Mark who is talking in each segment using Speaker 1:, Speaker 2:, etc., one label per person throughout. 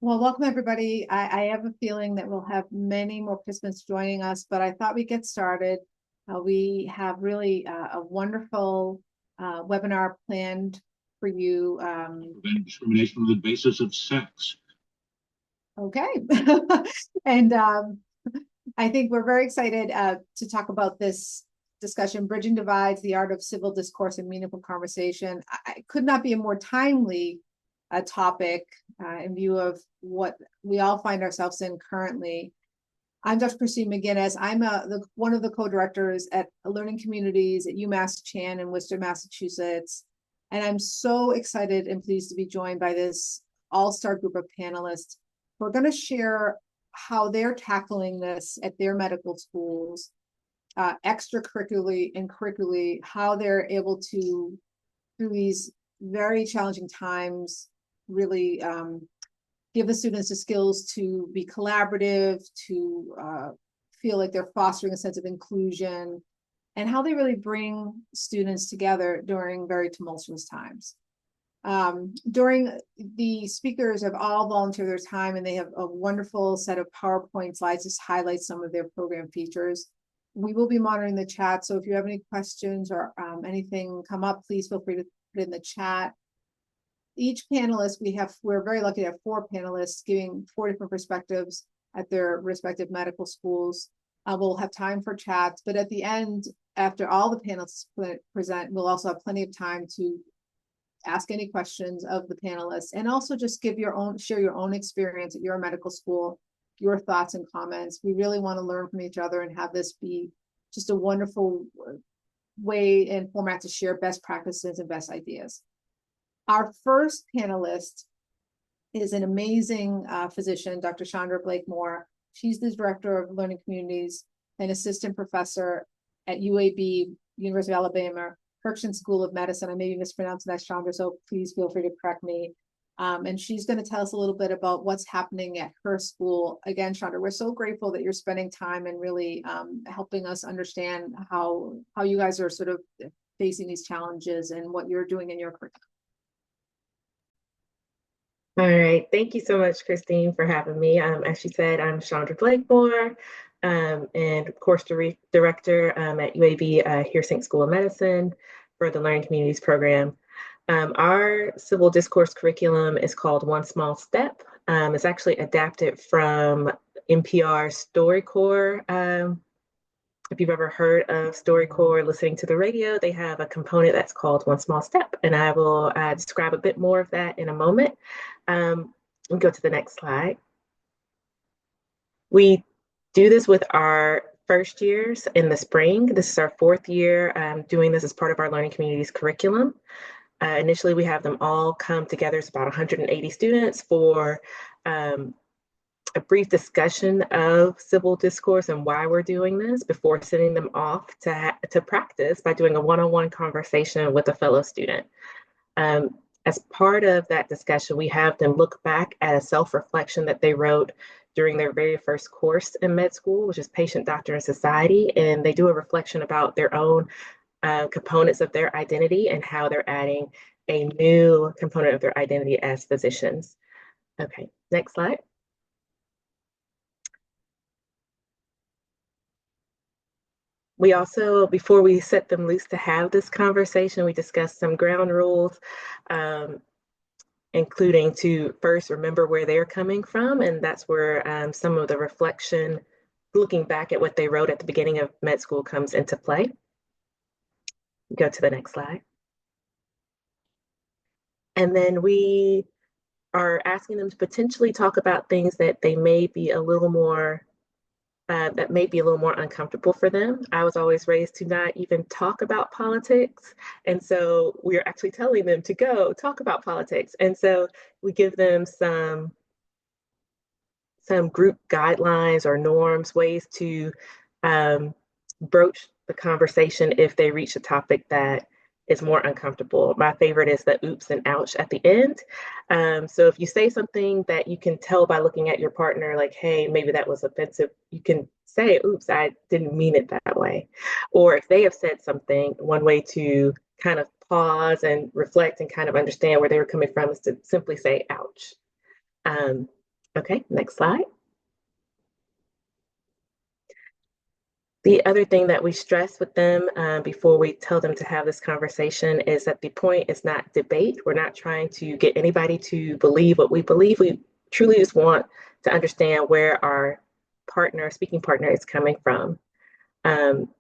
Speaker 1: Well, welcome everybody. I have a feeling that we'll have many more participants joining us, but I thought we'd get started. We have really a wonderful webinar planned for you.
Speaker 2: Discrimination on the basis of sex.
Speaker 1: Okay. And I think we're very excited to talk about this discussion, Bridging Divides, the Art of Civil Discourse and Meaningful Conversation. I could not be a more timely topic in view of what we all find ourselves in currently. I'm Dr. Christine McGinnis. I'm one of the co-directors at Learning Communities at UMass Chan in Worcester, Massachusetts. And I'm so excited and pleased to be joined by this all-star group of panelists. We're going to share how they're tackling this at their medical schools, extracurricularly and curricularly, how they're able to, through these very challenging times, really give the students the skills to be collaborative, to feel like they're fostering a sense of inclusion, and how they really bring students together during very tumultuous times. The speakers have all volunteered their time, and they have a wonderful set of PowerPoint slides to highlight some of their program features. We will be monitoring the chat, so if you have any questions or anything come up, please feel free to put it in the chat. Each panelist, we're very lucky to have 4 panelists giving 4 different perspectives at their respective medical schools. We'll have time for chats, but at the end, after all the panelists present, we'll also have plenty of time to ask any questions of the panelists, and also just share your own experience at your medical school, your thoughts and comments. We really want to learn from each other and have this be just a wonderful way and format to share best practices and best ideas. Our first panelist is an amazing physician, Dr. Chandra Blakemore. She's the director of Learning Communities and assistant professor at UAB, University of Alabama, Kirkson School of Medicine. I may be mispronouncing that, Chandra, so please feel free to correct me. And she's going to tell us a little bit about what's happening at her school. Again, Chandra, we're so grateful that you're spending time and really helping us understand how you guys are sort of facing these challenges and what you're doing in your curriculum.
Speaker 3: All right. Thank you so much, Christine, for having me. As she said, I'm Chandra Blakemore, and course director at UAB Hearsink School of Medicine for the Learning Communities program. Our civil discourse curriculum is called One Small Step. It's actually adapted from NPR's StoryCorps. If you've ever heard of StoryCorps, listening to the radio, they have a component that's called One Small Step, and I will describe a bit more of that in a moment. We'll go to the next slide. We do this with our first years in the spring. This is our 4th year doing this as part of our Learning Communities curriculum. Initially, we have them all come together. It's about 180 students for a brief discussion of civil discourse and why we're doing this before sending them off to practice by doing a one-on-one conversation with a fellow student. As part of that discussion, we have them look back at a self-reflection that they wrote during their very first course in med school, which is Patient, Doctor, and Society. And they do a reflection about their own components of their identity and how they're adding a new component of their identity as physicians. Okay, next slide. We also, before we set them loose to have this conversation, we discussed some ground rules, including to first remember where they're coming from. And that's where some of the reflection, looking back at what they wrote at the beginning of med school, comes into play. Go to the next slide. And then we are asking them to potentially talk about things that they may be a little more uncomfortable for them. I was always raised to not even talk about politics. And so we're actually telling them to go talk about politics. And so we give them some group guidelines or norms, ways to broach the conversation if they reach a topic that is more uncomfortable. My favorite is the oops and ouch at the end. So if you say something that you can tell by looking at your partner, like, hey, maybe that was offensive, you can say, oops, I didn't mean it that way. Or if they have said something, one way to kind of pause and reflect and kind of understand where they were coming from is to simply say, ouch. Okay, next slide. The other thing that we stress with them before we tell them to have this conversation is that the point is not debate. We're not trying to get anybody to believe what we believe. We truly just want to understand where our speaking partner, is coming from. Um,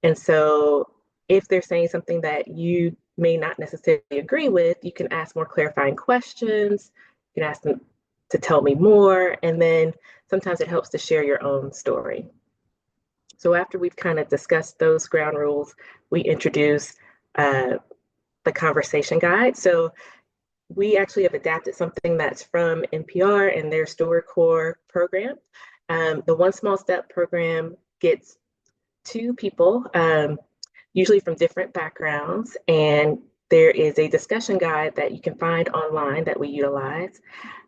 Speaker 3: and so if they're saying something that you may not necessarily agree with, you can ask more clarifying questions. You can ask them to tell me more. And then sometimes it helps to share your own story. So after we've kind of discussed those ground rules, we introduce uh, the conversation guide. So we actually have adapted something that's from NPR and their StoryCorps program. The One Small Step program gets two people, usually from different backgrounds, and there is a discussion guide that you can find online that we utilize.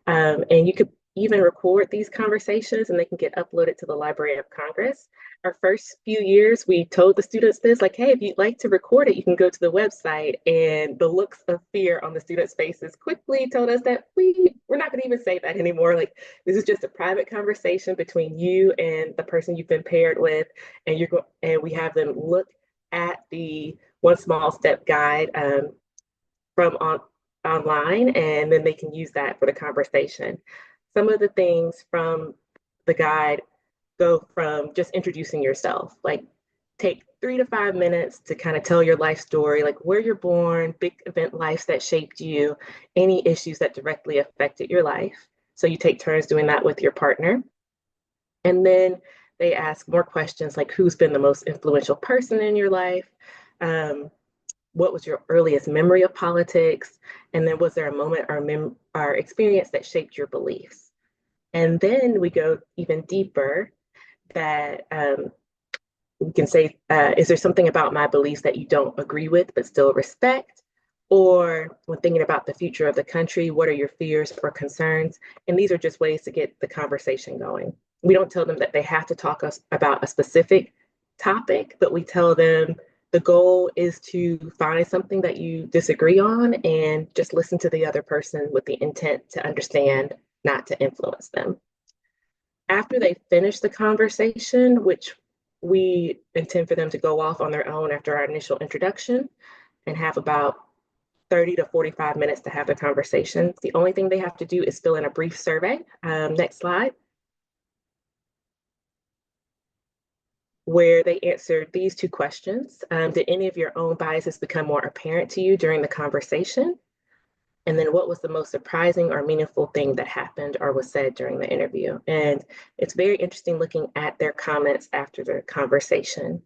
Speaker 3: And you could even record these conversations and they can get uploaded to the Library of Congress. Our first few years, we told the students this, like, hey, if you'd like to record it, you can go to the website. And the looks of fear on the students' faces quickly told us that we're not going to even say that anymore. Like, this is just a private conversation between you and the person you've been paired with. And we have them look at the One Small Step guide from online, and then they can use that for the conversation. Some of the things from the guide go from just introducing yourself, like take 3 to 5 minutes to kind of tell your life story, like where you're born, big event lives that shaped you, any issues that directly affected your life. So you take turns doing that with your partner. And then they ask more questions like who's been the most influential person in your life? What was your earliest memory of politics? And then was there a moment or experience that shaped your beliefs? And then we go even deeper that we can say, is there something about my beliefs that you don't agree with but still respect? Or when thinking about the future of the country, what are your fears or concerns? And these are just ways to get the conversation going. We don't tell them that they have to talk about a specific topic, but we tell them the goal is to find something that you disagree on and just listen to the other person with the intent to understand, not to influence them. After they finish the conversation, which we intend for them to go off on their own after our initial introduction and have about 30 to 45 minutes to have the conversation. The only thing they have to do is fill in a brief survey. Next slide. Where they answered these two questions. Did any of your own biases become more apparent to you during the conversation? And then what was the most surprising or meaningful thing that happened or was said during the interview? And it's very interesting looking at their comments after the conversation.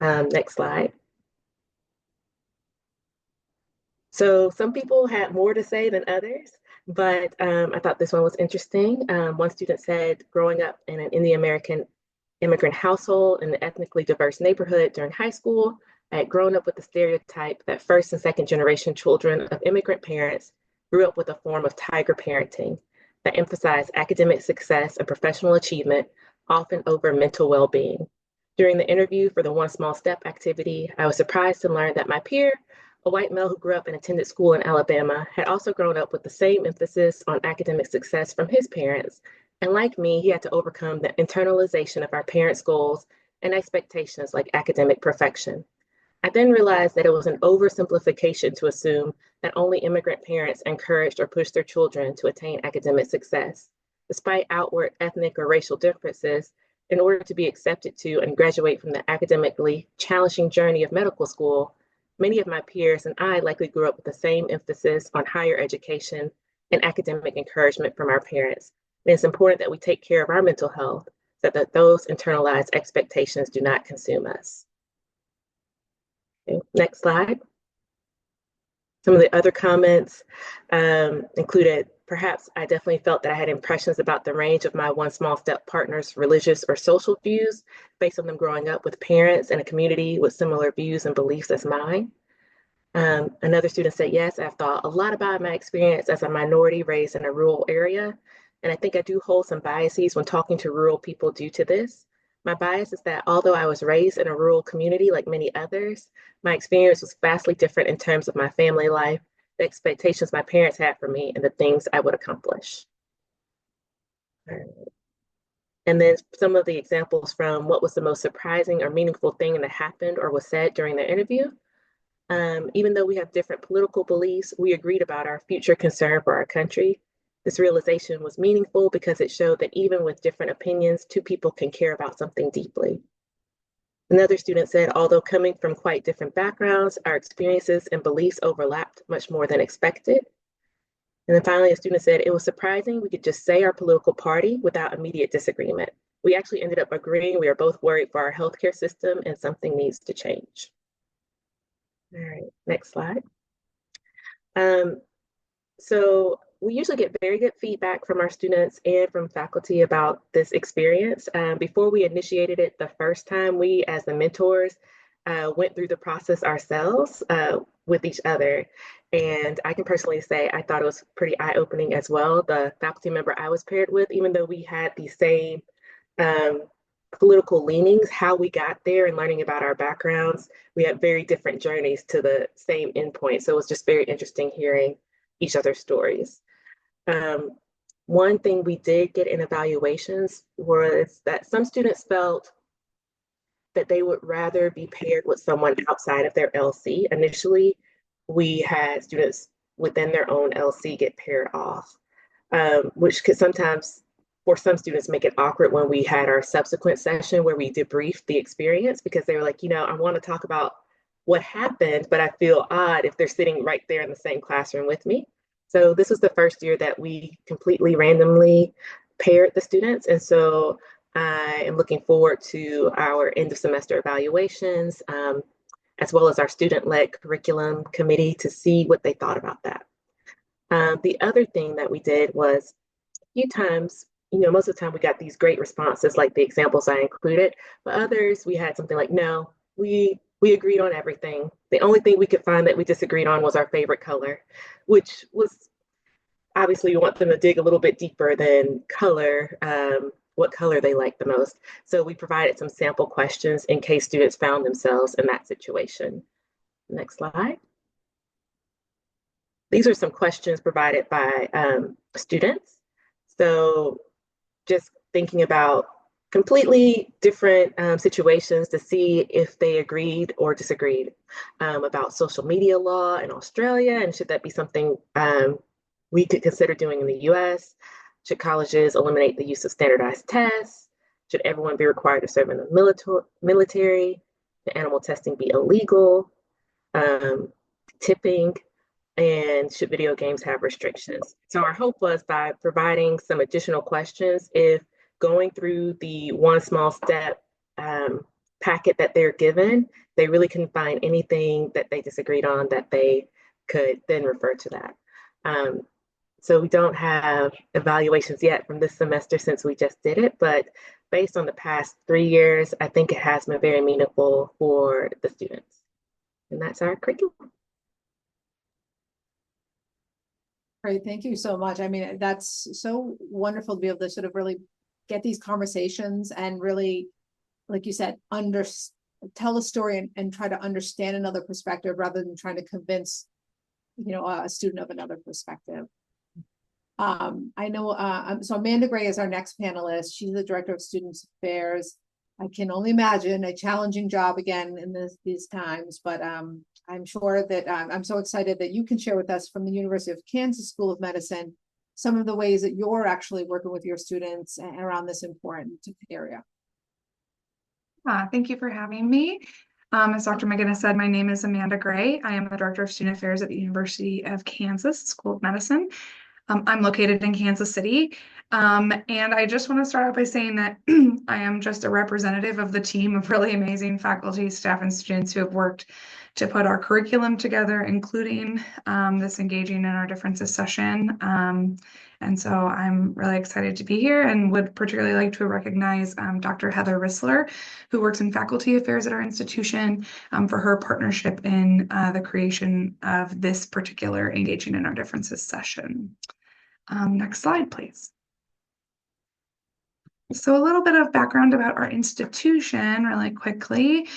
Speaker 3: Next slide. So some people had more to say than others, but I thought this one was interesting. One student said, growing up in an Indian American immigrant household in an ethnically diverse neighborhood during high school, I had grown up with the stereotype that first and second generation children of immigrant parents grew up with a form of tiger parenting that emphasized academic success and professional achievement, often over mental well-being. During the interview for the One Small Step activity, I was surprised to learn that my peer, a white male who grew up and attended school in Alabama, had also grown up with the same emphasis on academic success from his parents. And like me, he had to overcome the internalization of our parents' goals and expectations like academic perfection. I then realized that it was an oversimplification to assume that only immigrant parents encouraged or pushed their children to attain academic success. Despite outward ethnic or racial differences, in order to be accepted to and graduate from the academically challenging journey of medical school, many of my peers and I likely grew up with the same emphasis on higher education and academic encouragement from our parents. And it's important that we take care of our mental health so that those internalized expectations do not consume us. Okay, next slide. Some of the other comments included, perhaps I definitely felt that I had impressions about the range of my One Small Step partners' religious or social views based on them growing up with parents in a community with similar views and beliefs as mine. Another student said, yes, I've thought a lot about my experience as a minority raised in a rural area. And I think I do hold some biases when talking to rural people due to this. My bias is that although I was raised in a rural community like many others, my experience was vastly different in terms of my family life, the expectations my parents had for me, and the things I would accomplish. And then some of the examples from what was the most surprising or meaningful thing that happened or was said during the interview. Even though we have different political beliefs, we agreed about our future concern for our country. This realization was meaningful because it showed that even with different opinions, two people can care about something deeply. Another student said, although coming from quite different backgrounds, our experiences and beliefs overlapped much more than expected. And then finally, a student said, it was surprising we could just say our political party without immediate disagreement. We actually ended up agreeing we are both worried for our healthcare system and something needs to change. All right, next slide. So we usually get very good feedback from our students and from faculty about this experience. Before we initiated it the first time, we as the mentors went through the process ourselves with each other. And I can personally say I thought it was pretty eye-opening as well. The faculty member I was paired with, even though we had the same political leanings, how we got there and learning about our backgrounds, we had very different journeys to the same endpoint. So it was just very interesting hearing each other's stories. One thing we did get in evaluations was that some students felt that they would rather be paired with someone outside of their LC. Initially, we had students within their own LC get paired off, which could sometimes, for some students, make it awkward when we had our subsequent session where we debriefed the experience because they were like, I want to talk about what happened, but I feel odd if they're sitting right there in the same classroom with me. So this was the first year that we completely randomly paired the students. And so I am looking forward to our end of semester evaluations, as well as our student-led curriculum committee to see what they thought about that. The other thing that we did was a few times, most of the time we got these great responses like the examples I included, but others we had something like, no, we agreed on everything. The only thing we could find that we disagreed on was our favorite color, which was obviously you want them to dig a little bit deeper than color, what color they like the most. So we provided some sample questions in case students found themselves in that situation. Next slide. These are some questions provided by students. So just thinking about completely different situations to see if they agreed or disagreed about social media law in Australia, and should that be something we could consider doing in the US? Should colleges eliminate the use of standardized tests? Should everyone be required to serve in the military? Should animal testing be illegal? Tipping? And should video games have restrictions? So our hope was by providing some additional questions, if going through the one small step packet that they're given, they really couldn't find anything that they disagreed on, that they could then refer to that. So we don't have evaluations yet from this semester since we just did it, but based on the past 3 years, I think it has been very meaningful for the students. And that's our curriculum.
Speaker 1: Great, thank you so much. I mean, that's so wonderful to be able to sort of really get these conversations and really, like you said, tell a story and try to understand another perspective rather than trying to convince, a student of another perspective. I know, so Amanda Gray is our next panelist. She's the Director of Student Affairs. I can only imagine a challenging job again in these times, but I'm sure that I'm so excited that you can share with us from the University of Kansas School of Medicine some of the ways that you're actually working with your students around this important area.
Speaker 4: Thank you for having me. As Dr. McGinnis said, my name is Amanda Gray. I am the Director of Student Affairs at the University of Kansas School of Medicine. I'm located in Kansas City. And I just want to start out by saying that I am just a representative of the team of really amazing faculty, staff, and students who have worked to put our curriculum together, including this Engaging in Our Differences session. And so I'm really excited to be here and would particularly like to recognize Dr. Heather Rissler, who works in faculty affairs at our institution, for her partnership in the creation of this particular Engaging in Our Differences session. Next slide, please. So a little bit of background about our institution really quickly.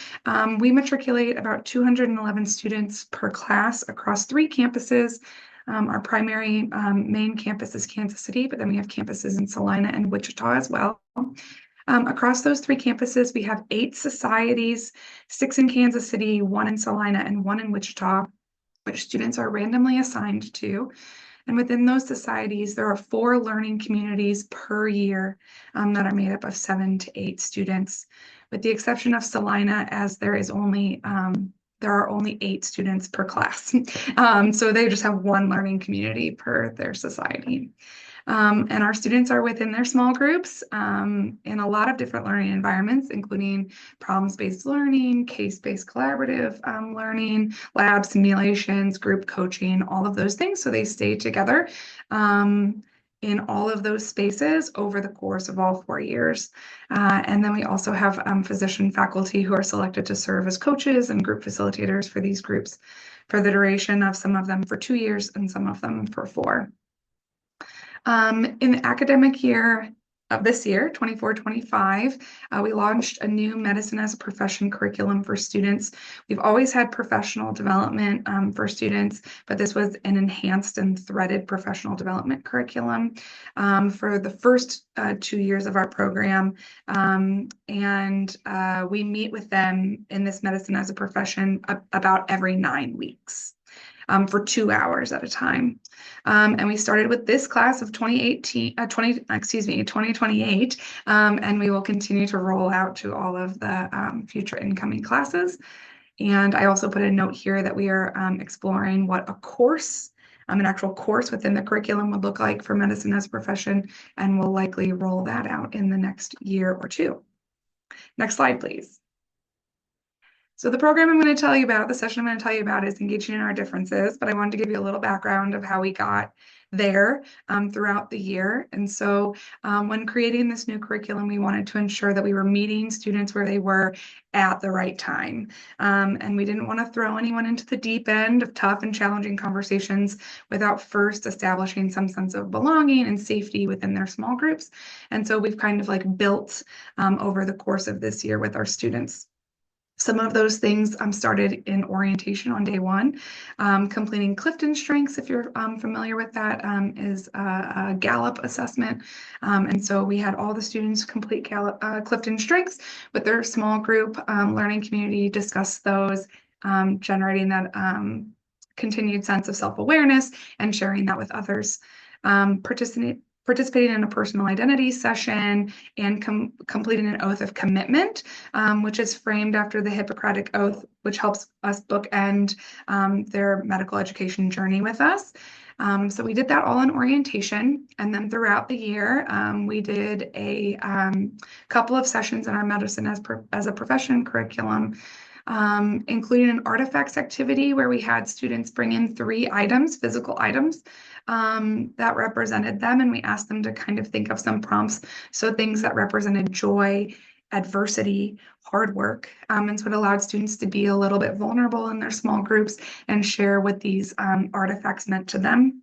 Speaker 4: We matriculate about 211 students per class across 3 campuses. Our primary main campus is Kansas City, but then we have campuses in Salina and Wichita as well. Across those 3 campuses, we have 8 societies, 6 in Kansas City, 1 in Salina, and 1 in Wichita, which students are randomly assigned to. And within those societies, there are 4 learning communities per year that are made up of 7 to 8 students, with the exception of Salina, as there are only 8 students per class. So they just have 1 learning community per their society. And our students are within their small groups in a lot of different learning environments, including problems-based learning, case-based collaborative learning, lab simulations, group coaching, all of those things. So they stay together in all of those spaces over the course of all 4 years. And then we also have physician faculty who are selected to serve as coaches and group facilitators for these groups for the duration of some of them for 2 years and some of them for 4. In the academic year of this year, 24-25, we launched a new medicine as a profession curriculum for students. We've always had professional development for students, but this was an enhanced and threaded professional development curriculum for the first 2 years of our program. We meet with them in this medicine as a profession about every 9 weeks. For 2 hours at a time. And we started with this class of 2028, and we will continue to roll out to all of the future incoming classes. And I also put a note here that we are exploring what a course, an actual course within the curriculum would look like for medicine as a profession, and we'll likely roll that out in the next year or 2. Next slide, please. So the program I'm going to tell you about, the session I'm going to tell you about is engaging in our differences, but I wanted to give you a little background of how we got there throughout the year. And so when creating this new curriculum, we wanted to ensure that we were meeting students where they were at the right time. And we didn't want to throw anyone into the deep end of tough and challenging conversations without first establishing some sense of belonging and safety within their small groups. And so we've kind of like built over the course of this year with our students. Some of those things started in orientation on day 1. Completing Clifton Strengths, if you're familiar with that, is a Gallup assessment. And so we had all the students complete Clifton Strengths with their small group learning community, discuss those, generating that continued sense of self-awareness and sharing that with others. Participating in a personal identity session and completing an oath of commitment, which is framed after the Hippocratic Oath, which helps us bookend their medical education journey with us. So we did that all in orientation. And then throughout the year, we did a couple of sessions in our medicine as a profession curriculum, including an artifacts activity where we had students bring in 3 items, physical items, that represented them, and we asked them to kind of think of some prompts. So things that represented joy, adversity, hard work. And so it allowed students to be a little bit vulnerable in their small groups and share what these artifacts meant to them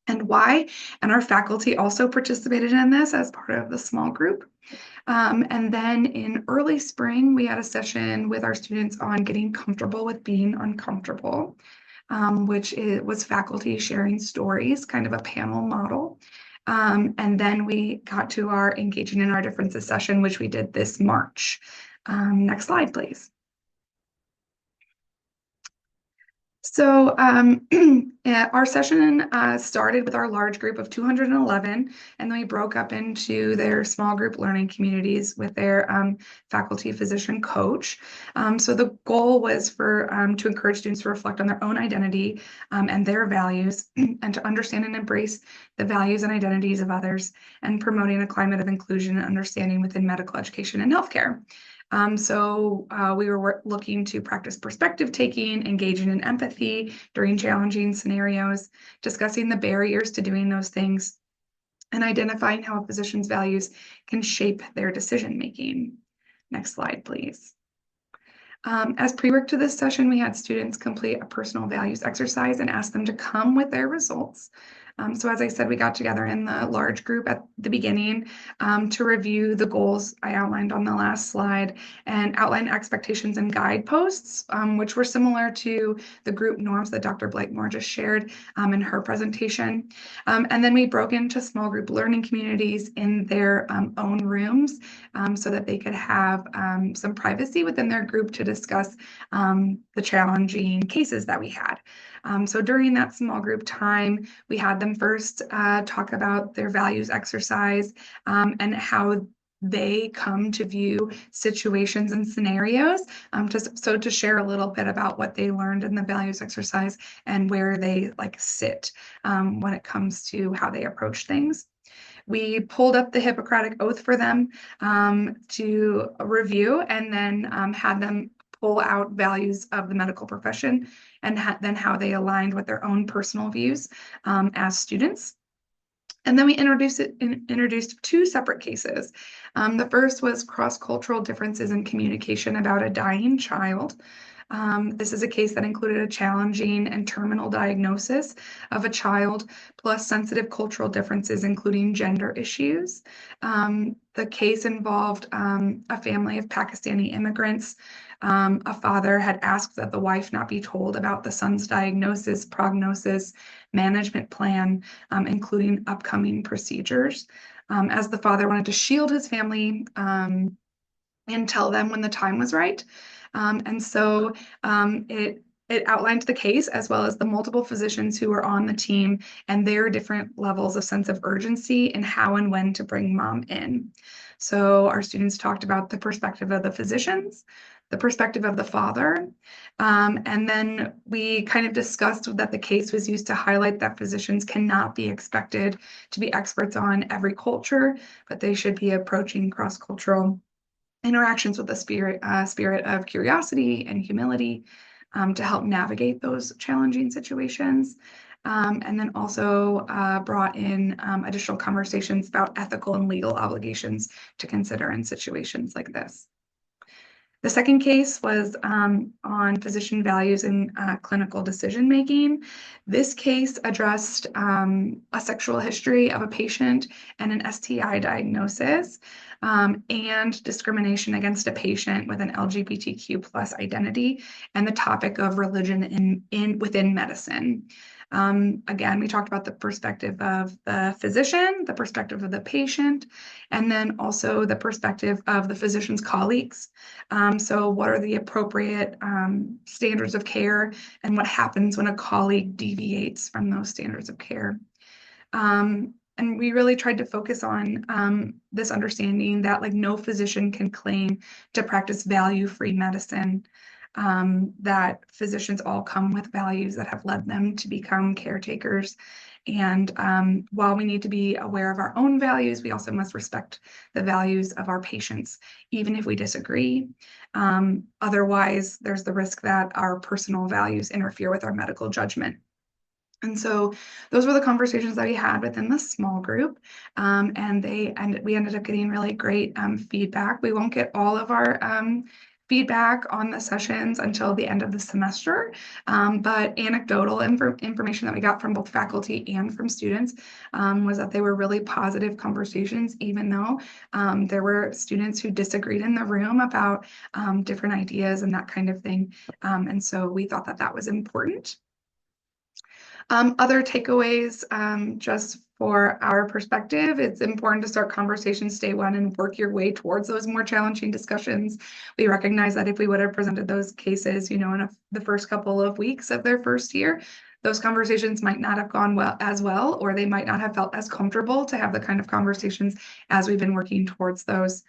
Speaker 4: and why. And our faculty also participated in this as part of the small group. And then in early spring, we had a session with our students on getting comfortable with being uncomfortable, which was faculty sharing stories, kind of a panel model. And then we got to our engaging in our differences session, which we did this March. Next slide, please. So our session started with our large group of 211, and then we broke up into their small group learning communities with their faculty physician coach. So the goal was to encourage students to reflect on their own identity and their values, and to understand and embrace the values and identities of others, and promoting a climate of inclusion and understanding within medical education and healthcare. We were looking to practice perspective taking, engaging in empathy during challenging scenarios, discussing the barriers to doing those things, and identifying how a physician's values can shape their decision making. Next slide, please. As pre-work to this session, we had students complete a personal values exercise and asked them to come with their results. So as I said, we got together in the large group at the beginning to review the goals I outlined on the last slide and outline expectations and guideposts, which were similar to the group norms that Dr. Blakemore just shared in her presentation. And then we broke into small group learning communities in their own rooms so that they could have some privacy within their group to discuss the challenging cases that we had. So during that small group time, we had them first talk about their values exercise and how they come to view situations and scenarios. To share a little bit about what they learned in the values exercise and where they sit when it comes to how they approach things. We pulled up the Hippocratic Oath for them to review and then had them pull out values of the medical profession and then how they aligned with their own personal views as students. And then we introduced two separate cases. The first was cross-cultural differences in communication about a dying child. This is a case that included a challenging and terminal diagnosis of a child, plus sensitive cultural differences, including gender issues. The case involved a family of Pakistani immigrants. A father had asked that the wife not be told about the son's diagnosis, prognosis, management plan, including upcoming procedures, as the father wanted to shield his family and tell them when the time was right. And so it outlined the case as well as the multiple physicians who were on the team and their different levels of sense of urgency and how and when to bring mom in. So our students talked about the perspective of the physicians, the perspective of the father, and then we kind of discussed that the case was used to highlight that physicians cannot be expected to be experts on every culture, but they should be approaching cross-cultural interactions with the spirit of curiosity and humility to help navigate those challenging situations. And then also brought in additional conversations about ethical and legal obligations to consider in situations like this. The second case was on physician values and clinical decision-making. This case addressed a sexual history of a patient and an STI diagnosis and discrimination against a patient with an LGBTQ plus identity and the topic of religion within medicine. Again, we talked about the perspective of the physician, the perspective of the patient, and then also the perspective of the physician's colleagues. So what are the appropriate standards of care and what happens when a colleague deviates from those standards of care? And we really tried to focus on this understanding that no physician can claim to practice value-free medicine, that physicians all come with values that have led them to become caretakers. And while we need to be aware of our own values, we also must respect the values of our patients, even if we disagree. Otherwise, there's the risk that our personal values interfere with our medical judgment. And so those were the conversations that we had within the small group. And we ended up getting really great feedback. We won't get all of our feedback on the sessions until the end of the semester, but anecdotal information that we got from both faculty and from students was that they were really positive conversations, even though there were students who disagreed in the room about different ideas and that kind of thing. And so we thought that that was important. Other takeaways, just for our perspective, it's important to start conversations day one and work your way towards those more challenging discussions. We recognize that if we would have presented those cases, in the first couple of weeks of their first year, those conversations might not have gone as well, or they might not have felt as comfortable to have the kind of conversations as we've been working towards those.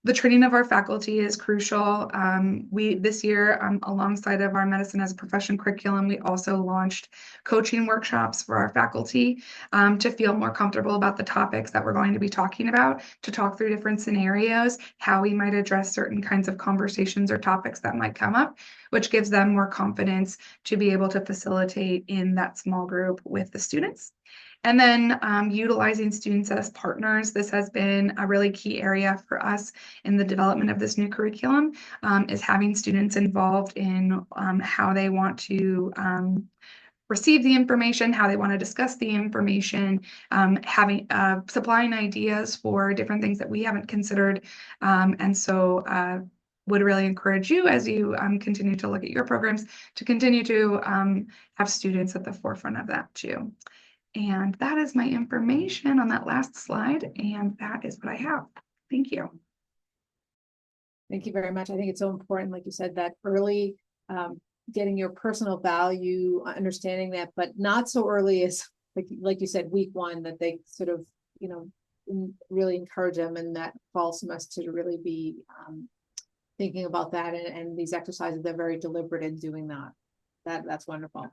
Speaker 4: The training of our faculty is crucial. This year, alongside of our medicine as a profession curriculum, we also launched coaching workshops for our faculty to feel more comfortable about the topics that we're going to be talking about, to talk through different scenarios, how we might address certain kinds of conversations or topics that might come up, which gives them more confidence to be able to facilitate in that small group with the students. And then utilizing students as partners. This has been a really key area for us in the development of this new curriculum, is having students involved in how they want to receive the information, how they want to discuss the information, supplying ideas for different things that we haven't considered. And so would really encourage you as you continue to look at your programs to continue to have students at the forefront of that too. And that is my information on that last slide. And that is what I have. Thank you.
Speaker 1: Thank you very much. I think it's so important, like you said, that early getting your personal value, understanding that, but not so early as like you said, week one, that they sort of, you know, really encourage them in that fall semester to really be thinking about that, and these exercises, they're very deliberate in doing that. That's wonderful.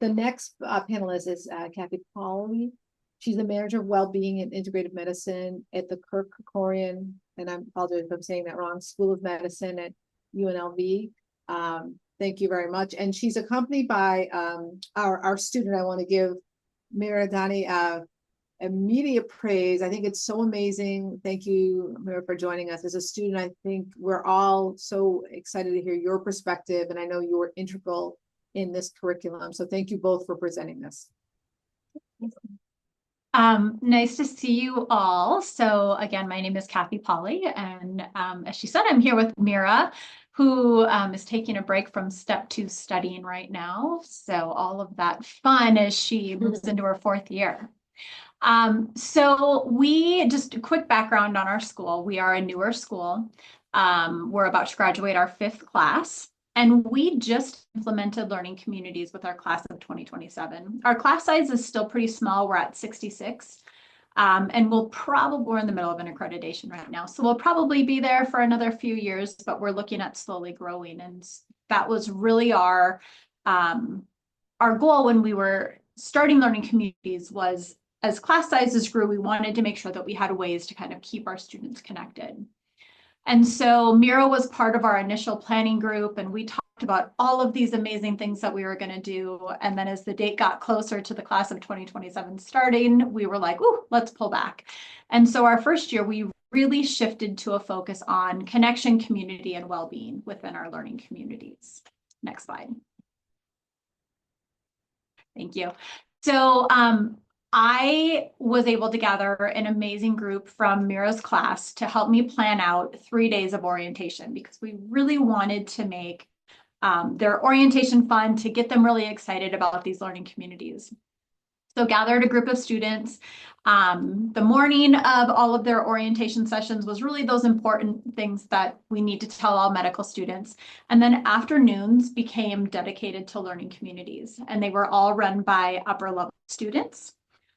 Speaker 1: The next panelist is Kathy Polly. She's the manager of well-being and integrative medicine at the Kirk Kerkorian, and I apologize if I'm saying that wrong, School of Medicine at UNLV. Thank you very much. And she's accompanied by our student. I want to give Mira Dani immediate praise. I think it's so amazing. Thank you, Mira, for joining us. As a student, I think we're all so excited to hear your perspective, and I know you were integral in this curriculum. So thank you both for presenting this.
Speaker 5: Nice to see you all. So again, my name is Kathy Polly, and as she said, I'm here with Mira, who is taking a break from step 2 studying right now. So all of that fun as she moves into her 4th year. So we just a quick background on our school. We are a newer school. We're about to graduate our 5th class. And we just implemented learning communities with our class of 2027. Our class size is still pretty small. We're at 66. And we're in the middle of an accreditation right now. So we'll probably be there for another few years, but we're looking at slowly growing. And that was really our goal when we were starting learning communities was, as class sizes grew, we wanted to make sure that we had ways to kind of keep our students connected. And so Mira was part of our initial planning group, and we talked about all of these amazing things that we were going to do. And then as the date got closer to the class of 2027 starting, we were like, ooh, let's pull back. And so our first year, we really shifted to a focus on connection, community, and well-being within our learning communities. Next slide. Thank you. So I was able to gather an amazing group from Mira's class to help me plan out 3 days of orientation, because we really wanted to make their orientation fun, to get them really excited about these learning communities. So gathered a group of students. The morning of all of their orientation sessions was really those important things that we need to tell all medical students. And then afternoons became dedicated to learning communities, and they were all run by upper level students.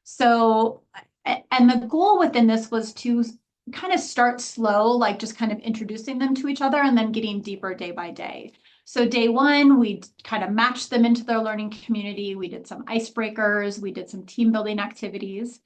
Speaker 5: So, and the goal within this was to kind of start slow, like just kind of introducing them to each other and then getting deeper day by day. So day 1, we kind of matched them into their learning community. We did some icebreakers. We did some team building activities.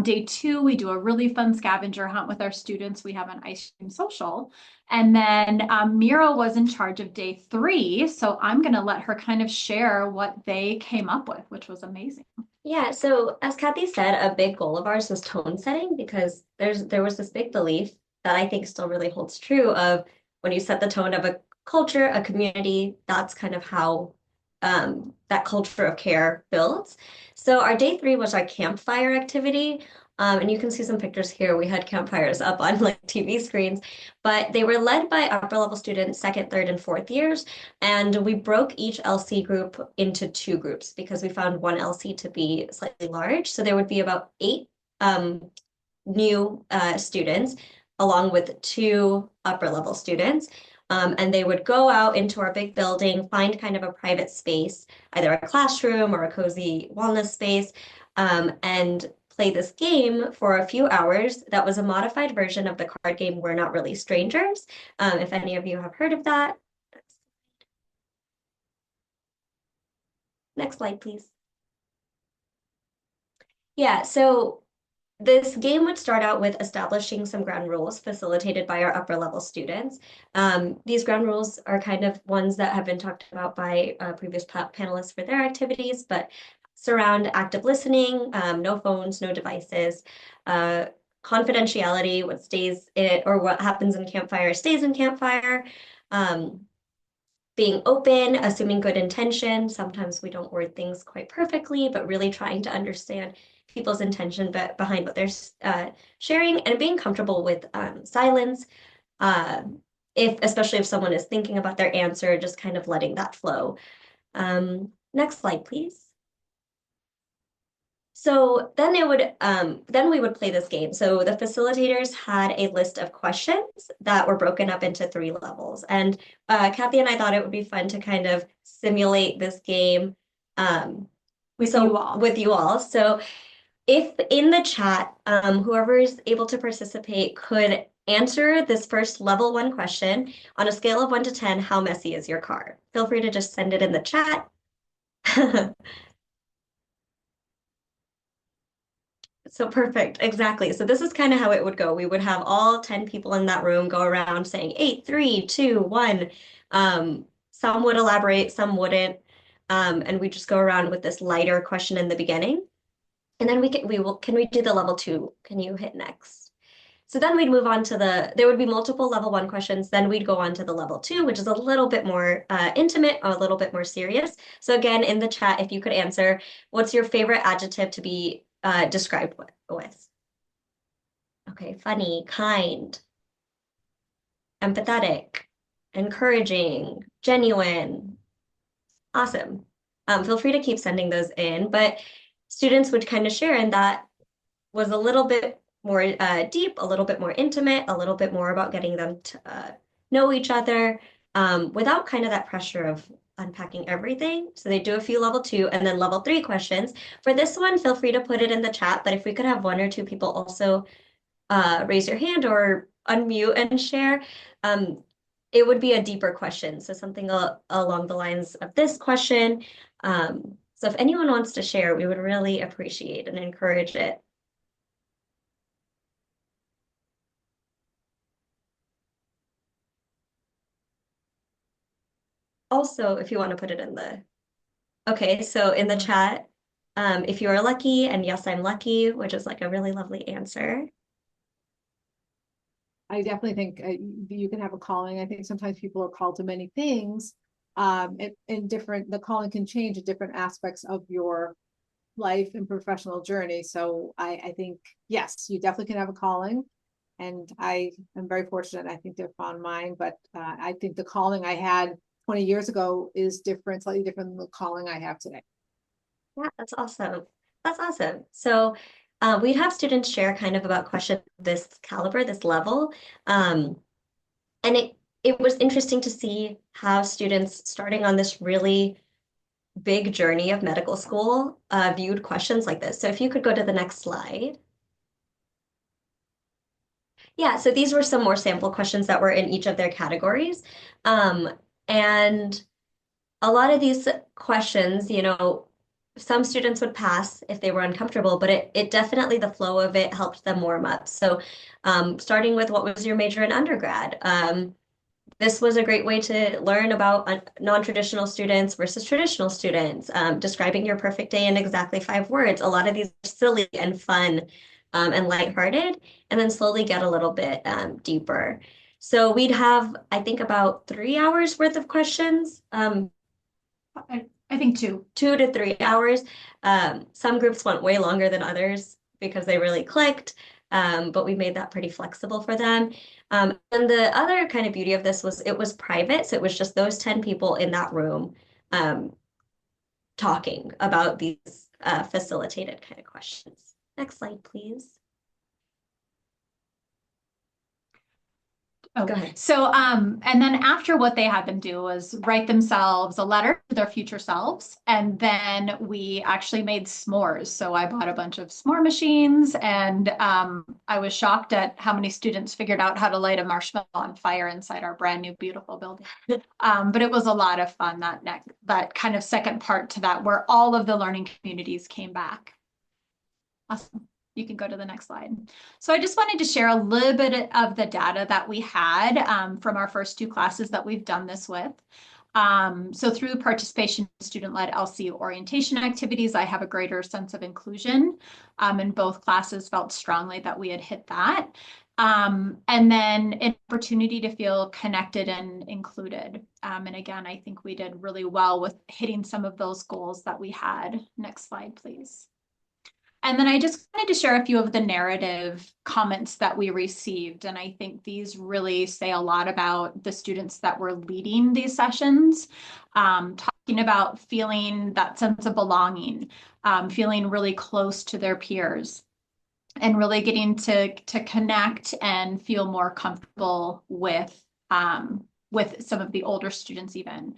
Speaker 5: Day 2, we do a really fun scavenger hunt with our students. We have an ice cream social. And then Mira was in charge of day 3. So I'm going to let her kind of share what they came up with, which was amazing.
Speaker 6: Yeah, so as Kathy said, a big goal of ours was tone setting, because there was this big belief that I think still really holds true of when you set the tone of a culture, a community, that's kind of how that culture of care builds. So our day 3 was our campfire activity. And you can see some pictures here. We had campfires up on like TV screens, but they were led by upper level students, 2nd, 3rd, and 4th years. And we broke each LC group into 2 groups because we found one LC to be slightly large. So there would be about 8 new students along with 2 upper level students. And they would go out into our big building, find kind of a private space, either a classroom or a cozy wellness space, and play this game for a few hours. That was a modified version of the card game We're Not Really Strangers, if any of you have heard of that. Next slide, please. Yeah, so this game would start out with establishing some ground rules facilitated by our upper level students. These ground rules are kind of ones that have been talked about by previous panelists for their activities, but surround active listening, no phones, no devices, confidentiality, what stays in or what happens in campfire stays in campfire, being open, assuming good intention. Sometimes we don't word things quite perfectly, but really trying to understand people's intention behind what they're sharing, and being comfortable with silence. Uh, especially if someone is thinking about their answer, just kind of letting that flow. Next slide, please. So then we would play this game. So the facilitators had a list of questions that were broken up into 3 levels. And Kathy and I thought it would be fun to kind of simulate this game
Speaker 5: With you all.
Speaker 6: with you all. So if in the chat, whoever is able to participate could answer this first level 1 question on a scale of 1 to 10, how messy is your car? Feel free to just send it in the chat. So perfect, exactly. So this is kind of how it would go. We would have all 10 people in that room go around saying 8, 3, 2, 1. Some would elaborate, some wouldn't. And we just go around with this lighter question in the beginning. And then can we do the level 2? Can you hit next? So then we'd move on to there would be multiple level 1 questions. Then we'd go on to the level 2, which is a little bit more intimate, a little bit more serious. So again, in the chat, if you could answer, what's your favorite adjective to be described with? Okay, funny, kind, empathetic, encouraging, genuine. Awesome. Feel free to keep sending those in, but students would kind of share, and that was a little bit more deep, a little bit more intimate, a little bit more about getting them to know each other without kind of that pressure of unpacking everything. So they do a few level 2 and then level 3 questions. For this one, feel free to put it in the chat, but if we could have 1 or 2 people also raise your hand or unmute and share, it would be a deeper question. So something along the lines of this question. So if anyone wants to share, we would really appreciate and encourage it. Also, if you want to put it in okay, so in the chat, if you are lucky, and yes, I'm lucky, which is like a really lovely answer.
Speaker 1: I definitely think you can have a calling. I think sometimes people are called to many things. The calling can change at different aspects of your life and professional journey. So I think, yes, you definitely can have a calling. And I am very fortunate. I think they've found mine, but I think the calling I had 20 years ago is different, slightly different than the calling I have today.
Speaker 6: Yeah, that's awesome. That's awesome. So we'd have students share kind of about questions this caliber, this level. And it was interesting to see how students starting on this really big journey of medical school viewed questions like this. So if you could go to the next slide. Yeah, so these were some more sample questions that were in each of their categories. And a lot of these questions, some students would pass if they were uncomfortable, but it definitely, the flow of it helped them warm up. So starting with, what was your major in undergrad? This was a great way to learn about non-traditional students versus traditional students, describing your perfect day in exactly 5 words. A lot of these are silly and fun and lighthearted, and then slowly get a little bit deeper. So we'd have, I think, about 3 hours worth of questions.
Speaker 5: I think 2
Speaker 6: to 3 hours. Some groups went way longer than others because they really clicked, but we made that pretty flexible for them. And the other kind of beauty of this was it was private, so it was just those 10 people in that room talking about these facilitated kind of questions. Next slide, please.
Speaker 5: Oh,
Speaker 6: go ahead.
Speaker 5: So, and then after, what they had them do was write themselves a letter to their future selves. And then we actually made s'mores. So I bought a bunch of s'more machines, and I was shocked at how many students figured out how to light a marshmallow on fire inside our brand new, beautiful building. But it was a lot of fun, that kind of second part to that, where all of the learning communities came back. Awesome. You can go to the next slide. So I just wanted to share a little bit of the data that we had from our first 2 classes that we've done this with. So through participation in student-led LC orientation activities, I have a greater sense of inclusion. And both classes felt strongly that we had hit that. And then an opportunity to feel connected and included. And again, I think we did really well with hitting some of those goals that we had. Next slide, please. And then I just wanted to share a few of the narrative comments that we received. And I think these really say a lot about the students that were leading these sessions, talking about feeling that sense of belonging, feeling really close to their peers, and really getting to connect and feel more comfortable with some of the older students even.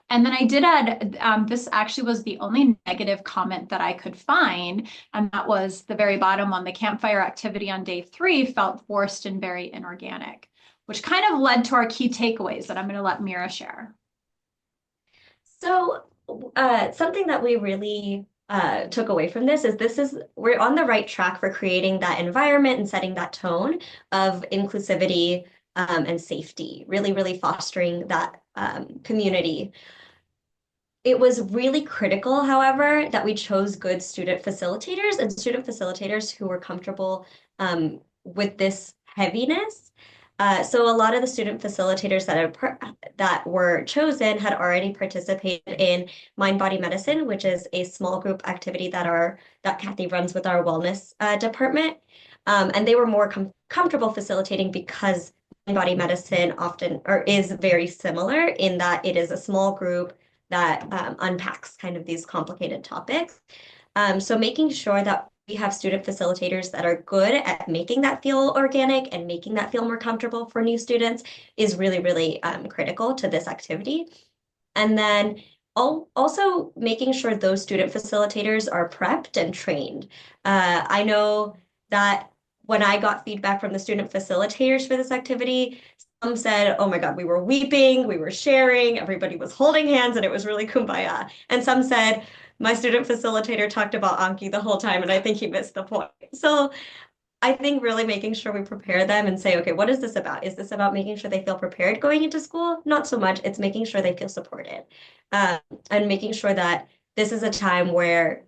Speaker 5: And then I did add, this actually was the only negative comment that I could find, and that was the very bottom one. The campfire activity on day 3 felt forced and very inorganic, which kind of led to our key takeaways that I'm going to let Mira share.
Speaker 6: So something that we really took away from this is we're on the right track for creating that environment and setting that tone of inclusivity and safety, really fostering that community. It was really critical, however, that we chose good student facilitators and student facilitators who were comfortable with this heaviness. So a lot of the student facilitators that were chosen had already participated in Mind Body Medicine, which is a small group activity that Kathy runs with our wellness department. And they were more comfortable facilitating because Mind Body Medicine is very similar in that it is a small group that unpacks kind of these complicated topics. So making sure that we have student facilitators that are good at making that feel organic and making that feel more comfortable for new students is really critical to this activity. And then also making sure those student facilitators are prepped and trained. I know that when I got feedback from the student facilitators for this activity, some said, oh my God, we were weeping, we were sharing, everybody was holding hands, and it was really kumbaya. And some said, my student facilitator talked about Anki the whole time, and I think he missed the point. So I think really making sure we prepare them and say, okay, what is this about? Is this about making sure they feel prepared going into school? Not so much. It's making sure they feel supported and making sure that this is a time where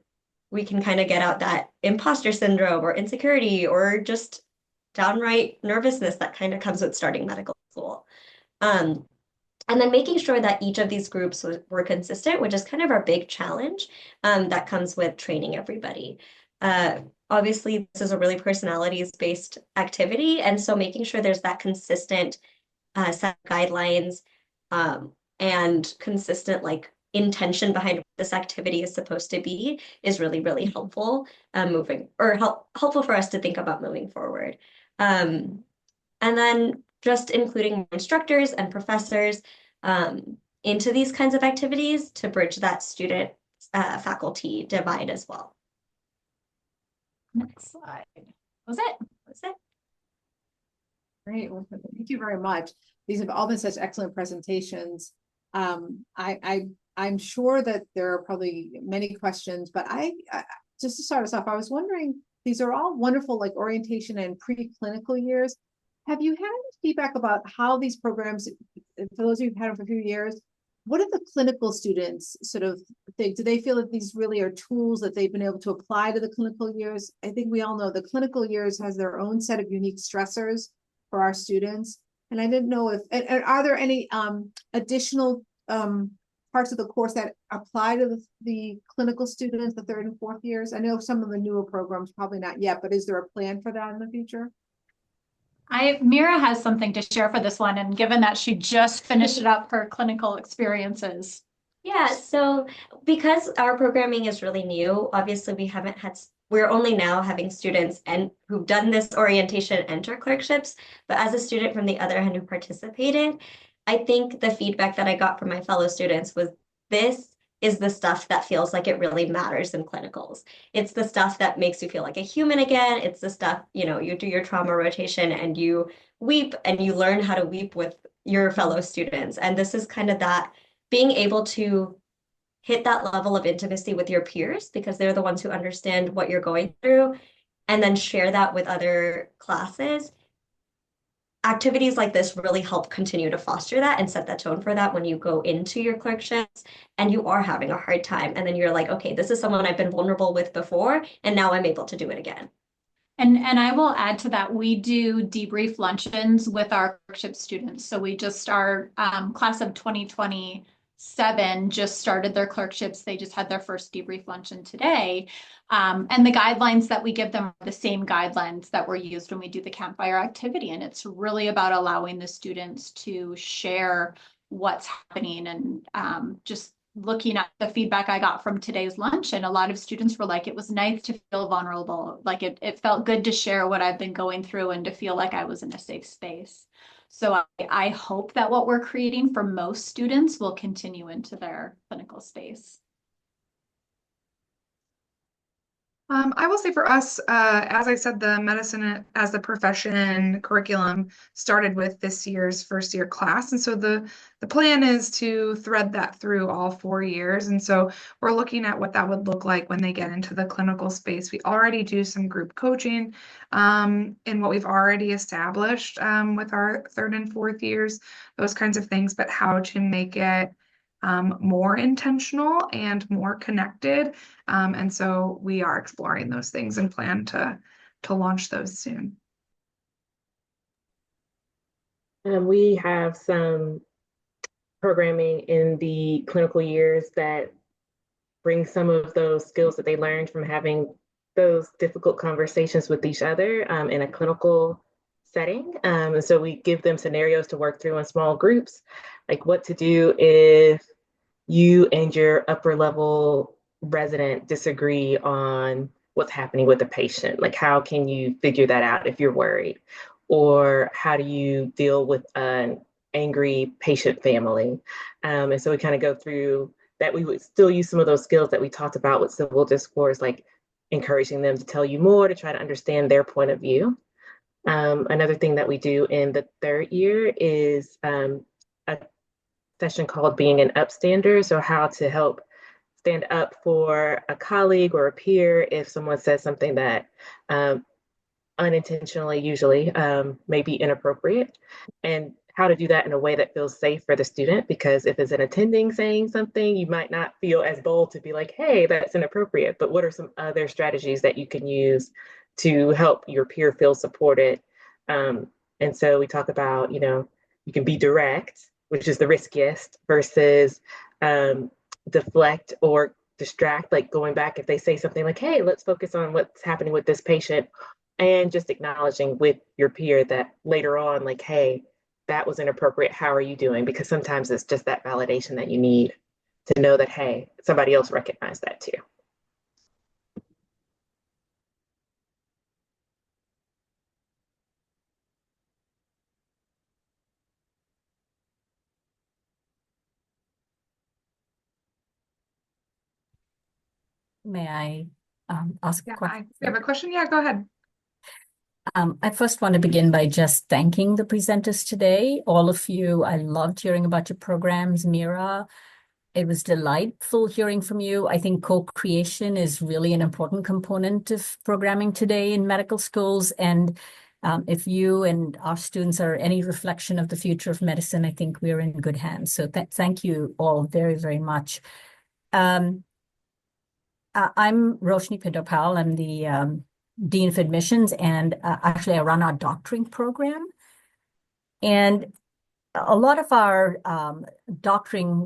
Speaker 6: we can kind of get out that imposter syndrome or insecurity or just downright nervousness that kind of comes with starting medical school. And then making sure that each of these groups were consistent, which is kind of our big challenge that comes with training everybody. Obviously, this is a really personalities-based activity, and so making sure there's that consistent set of guidelines and consistent intention behind what this activity is supposed to be is really helpful helpful for us to think about moving forward. And then just including instructors and professors into these kinds of activities to bridge that student faculty divide as well.
Speaker 5: Next slide. Was it?
Speaker 1: Great. Well, thank you very much. These have all been such excellent presentations. I'm sure that there are probably many questions, but I just to start us off, I was wondering, these are all wonderful orientation and preclinical years. Have you had any feedback about how these programs, for those of you who've had them for a few years, what do the clinical students sort of think? Do they feel that these really are tools that they've been able to apply to the clinical years? I think we all know the clinical years has their own set of unique stressors for our students. And I didn't know and are there any additional parts of the course that apply to the clinical students, the 3rd and 4th years? I know some of the newer programs, probably not yet, but is there a plan for that in the future?
Speaker 5: Mira has something to share for this one, and given that she just finished up her clinical experiences.
Speaker 6: Yeah, so because our programming is really new, obviously we're only now having students who've done this orientation enter clerkships, but as a student from the other hand who participated, I think the feedback that I got from my fellow students was this is the stuff that feels like it really matters in clinicals. It's the stuff that makes you feel like a human again. It's the stuff, you do your trauma rotation and you weep and you learn how to weep with your fellow students. And this is kind of that being able to hit that level of intimacy with your peers because they're the ones who understand what you're going through and then share that with other classes. activities like this really help continue to foster that and set that tone for that when you go into your clerkships and you are having a hard time. And then you're like, okay, this is someone I've been vulnerable with before, and now I'm able to do it again.
Speaker 5: And I will add to that, we do debrief luncheons with our clerkship students. So we just, our class of 2027 just started their clerkships. They just had their first debrief luncheon today. And the guidelines that we give them are the same guidelines that were used when we do the campfire activity. And it's really about allowing the students to share what's happening and just looking at the feedback I got from today's lunch, and a lot of students were like, it was nice to feel vulnerable. Like it felt good to share what I've been going through and to feel like I was in a safe space. So I hope that what we're creating for most students will continue into their clinical space.
Speaker 4: I will say for us, as I said, the medicine as the profession curriculum started with this year's first year class. And so the plan is to thread that through all 4 years. And so we're looking at what that would look like when they get into the clinical space. We already do some group coaching in what we've already established with our 3rd and 4th years, those kinds of things, but how to make it more intentional and more connected. And so we are exploring those things and plan to launch those soon.
Speaker 3: We have some programming in the clinical years that bring some of those skills that they learned from having those difficult conversations with each other in a clinical setting. And so we give them scenarios to work through in small groups, like what to do if you and your upper level resident disagree on what's happening with the patient. Like, how can you figure that out if you're worried? Or how do you deal with an angry patient family? And so we kind of go through that. We would still use some of those skills that we talked about with civil discourse, like encouraging them to tell you more, to try to understand their point of view. Another thing that we do in the 3rd year is a session called Being an Upstander. So how to help stand up for a colleague or a peer if someone says something that unintentionally, usually, may be inappropriate, and how to do that in a way that feels safe for the student. Because if it's an attending saying something, you might not feel as bold to be like, hey, that's inappropriate. But what are some other strategies that you can use to help your peer feel supported? And so we talk about, you can be direct, which is the riskiest, versus deflect or distract, like going back if they say something like, hey, let's focus on what's happening with this patient, and just acknowledging with your peer that later on, like, hey, that was inappropriate. How are you doing? Because sometimes it's just that validation that you need to know that, hey, somebody else recognized that too.
Speaker 7: May I ask a
Speaker 4: Yeah,
Speaker 7: question?
Speaker 4: we have a question. Yeah, go ahead.
Speaker 7: I first want to begin by just thanking the presenters today. All of you, I loved hearing about your programs. Mira, it was delightful hearing from you. I think co-creation is really an important component of programming today in medical schools. And if you and our students are any reflection of the future of medicine, I think we're in good hands. So thank you all very, very much. I'm Roshni Pindopal. I'm the Dean of Admissions, and actually I run our doctoring program. And a lot of our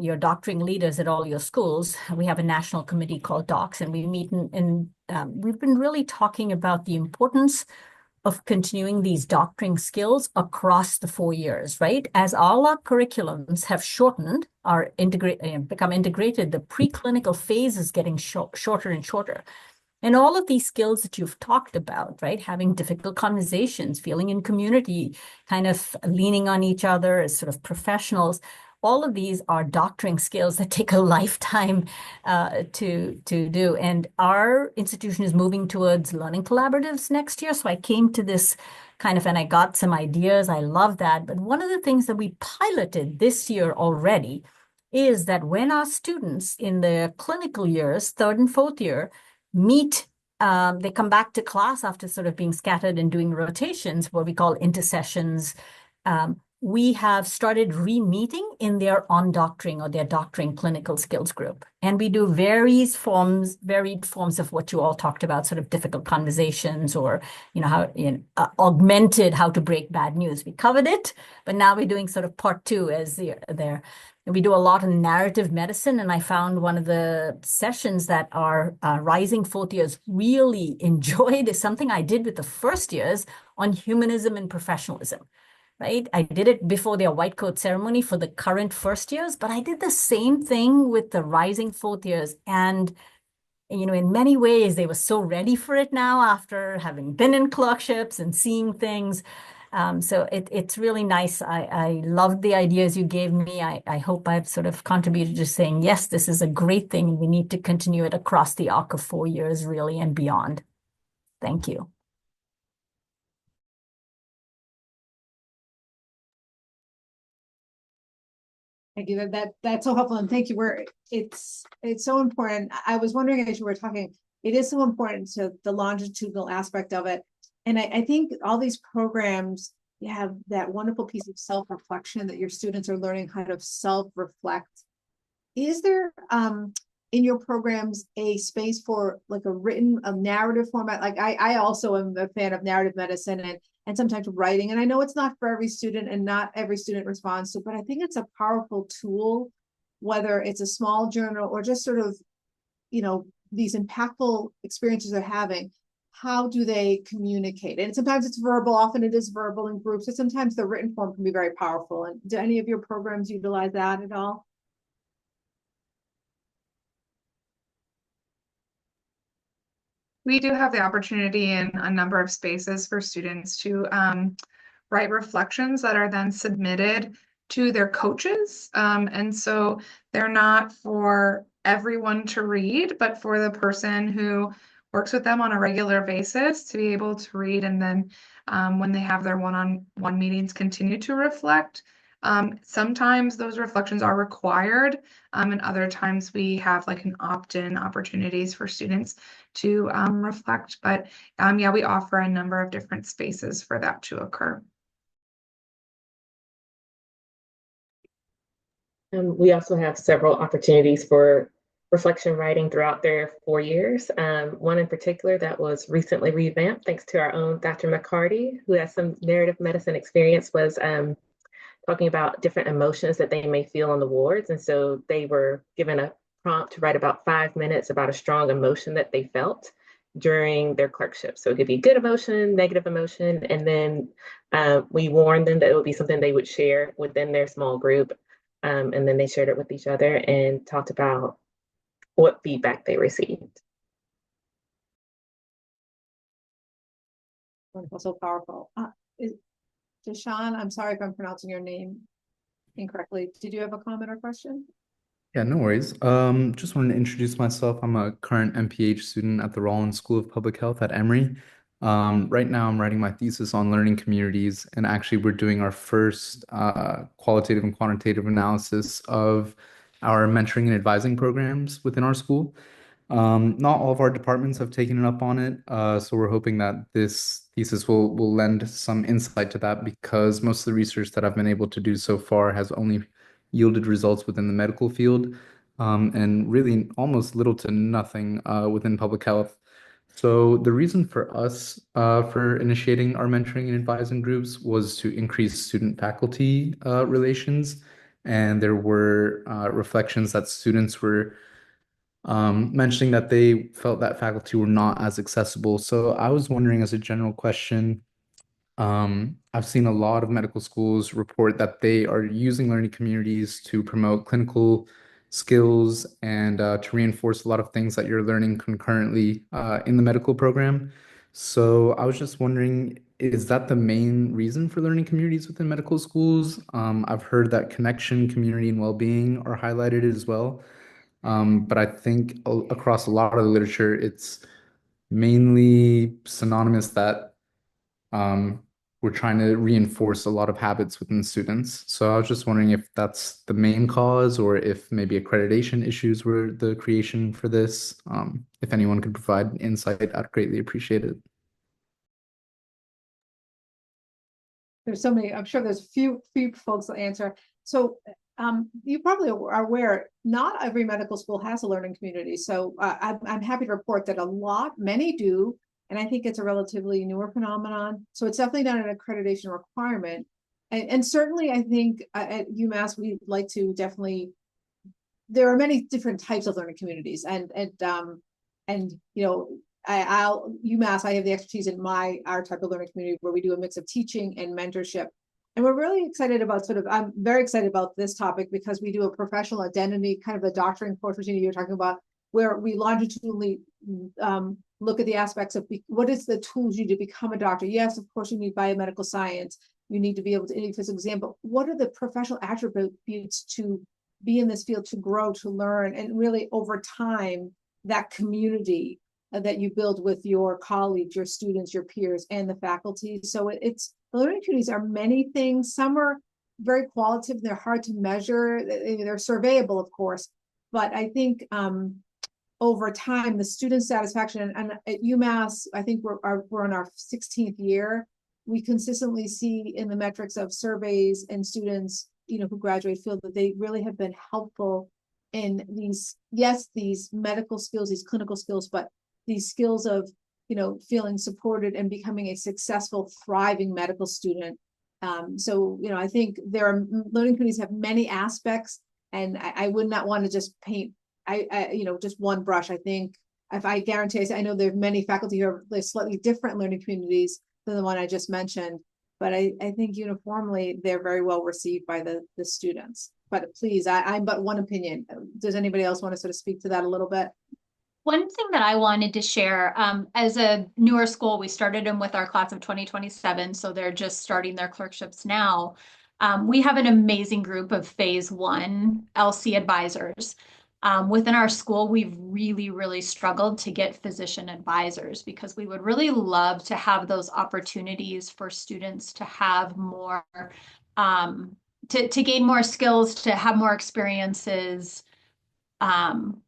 Speaker 7: your doctoring leaders at all your schools, we have a national committee called Docs, and we meet and we've been really talking about the importance of continuing these doctoring skills across the 4 years, right? As all our curriculums have shortened, become integrated, the preclinical phase is getting shorter and shorter. And all of these skills that you've talked about, right? Having difficult conversations, feeling in community, kind of leaning on each other as sort of professionals, all of these are doctoring skills that take a lifetime to do. And our institution is moving towards learning collaboratives next year. So I came to this and I got some ideas. I love that. But one of the things that we piloted this year already is that when our students in the clinical years, 3rd and 4th year, meet, they come back to class after sort of being scattered and doing rotations, what we call intersessions, we have started re-meeting in their on-doctoring or their doctoring clinical skills group. And we do varied forms of what you all talked about, sort of difficult conversations or, augmented how to break bad news. We covered it, but now we're doing sort of part two as there. We do a lot in narrative medicine, and I found one of the sessions that our rising fourth years really enjoyed is something I did with the first years on humanism and professionalism. Right? I did it before their white coat ceremony for the current first years, but I did the same thing with the rising fourth years. And, in many ways, they were so ready for it now after having been in clerkships and seeing things. So it's really nice. I loved the ideas you gave me. I hope I've sort of contributed to saying, yes, this is a great thing, and we need to continue it across the arc of 4 years, really, and beyond. Thank you.
Speaker 1: Thank you. That's so helpful, and thank you. It's so important. I was wondering as you were talking, it is so important to the longitudinal aspect of it. And I think all these programs have that wonderful piece of self-reflection that your students are learning how to self-reflect. Is there in your programs a space for like a narrative format? Like I also am a fan of narrative medicine and sometimes writing. And I know it's not for every student and not every student responds to, but I think it's a powerful tool, whether it's a small journal or just sort of, these impactful experiences they're having. How do they communicate? And sometimes it's verbal, often it is verbal in groups, and sometimes the written form can be very powerful. And do any of your programs utilize that at all?
Speaker 4: We do have the opportunity in a number of spaces for students to write reflections that are then submitted to their coaches. And so they're not for everyone to read, but for the person who works with them on a regular basis to be able to read. And then when they have their one-on-one meetings, continue to reflect. Sometimes those reflections are required, and other times we have like an opt-in opportunities for students to reflect. But yeah, we offer a number of different spaces for that to occur.
Speaker 3: We also have several opportunities for reflection writing throughout their 4 years. One in particular that was recently revamped thanks to our own Dr. McCarty, who has some narrative medicine experience, was talking about different emotions that they may feel on the wards. And so they were given a prompt to write about 5 minutes about a strong emotion that they felt during their clerkship. So it could be good emotion, negative emotion, and then we warned them that it would be something they would share within their small group. And then they shared it with each other and talked about what feedback they received.
Speaker 1: Wonderful, so powerful. Deshaun, I'm sorry if I'm pronouncing your name incorrectly. Did you have a comment or question?
Speaker 8: Yeah, no worries. Just wanted to introduce myself. I'm a current MPH student at the Rollins School of Public Health at Emory. Right now, I'm writing my thesis on learning communities, and actually, we're doing our first qualitative and quantitative analysis of our mentoring and advising programs within our school. Not all of our departments have taken it up on it, so we're hoping that this thesis will lend some insight to that, because most of the research that I've been able to do so far has only yielded results within the medical field, and really almost little to nothing within public health. So the reason for us for initiating our mentoring and advising groups was to increase student-faculty relations, and there were reflections that students were mentioning that they felt that faculty were not as accessible. So I was wondering, as a general question, I've seen a lot of medical schools report that they are using learning communities to promote clinical skills and to reinforce a lot of things that you're learning concurrently in the medical program. So I was just wondering, is that the main reason for learning communities within medical schools? I've heard that connection, community, and well-being are highlighted as well. But I think across a lot of the literature, it's mainly synonymous that we're trying to reinforce a lot of habits within students. So I was just wondering if that's the main cause, or if maybe accreditation issues were the creation for this. If anyone could provide insight, I'd greatly appreciate it.
Speaker 1: there's so many, I'm sure there's few folks that answer. So you probably are aware, not every medical school has a learning community. So I'm happy to report that many do, and I think it's a relatively newer phenomenon. So it's definitely not an accreditation requirement. And certainly I think at UMass, we'd like to definitely, there are many different types of learning communities, and you know, UMass, I have the expertise in our type of learning community where we do a mix of teaching and mentorship. And we're really excited about I'm very excited about this topic because we do a professional identity, kind of a doctoring course, Virginia, you're talking about, where we longitudinally look at the aspects of what is the tools you need to become a doctor. Yes, of course, you need biomedical science. You need to be able to interview physical exam, but what are the professional attributes to be in this field, to grow, to learn, and really over time, that community that you build with your colleagues, your students, your peers, and the faculty. So the learning communities are many things. Some are very qualitative, they're hard to measure, they're surveyable, of course, but I think over time, the student satisfaction, and at UMass, I think we're in our 16th year. We consistently see in the metrics of surveys and students, who graduate, feel that they really have been helpful in these medical skills, these clinical skills, but these skills of, feeling supported and becoming a successful, thriving medical student. So, I think learning communities have many aspects, and I would not want to just paint, just one brush. I think if I guarantee, I know there are many faculty who are slightly different learning communities than the one I just mentioned, but I think uniformly they're very well received by the students. But please, I'm but one opinion. Does anybody else want to sort of speak to that a little bit?
Speaker 5: One thing that I wanted to share, as a newer school, we started them with our class of 2027, so they're just starting their clerkships now. We have an amazing group of phase 1 LC advisors. Within our school, we've really, really struggled to get physician advisors because we would really love to have those opportunities for students to have more, to gain more skills, to have more experiences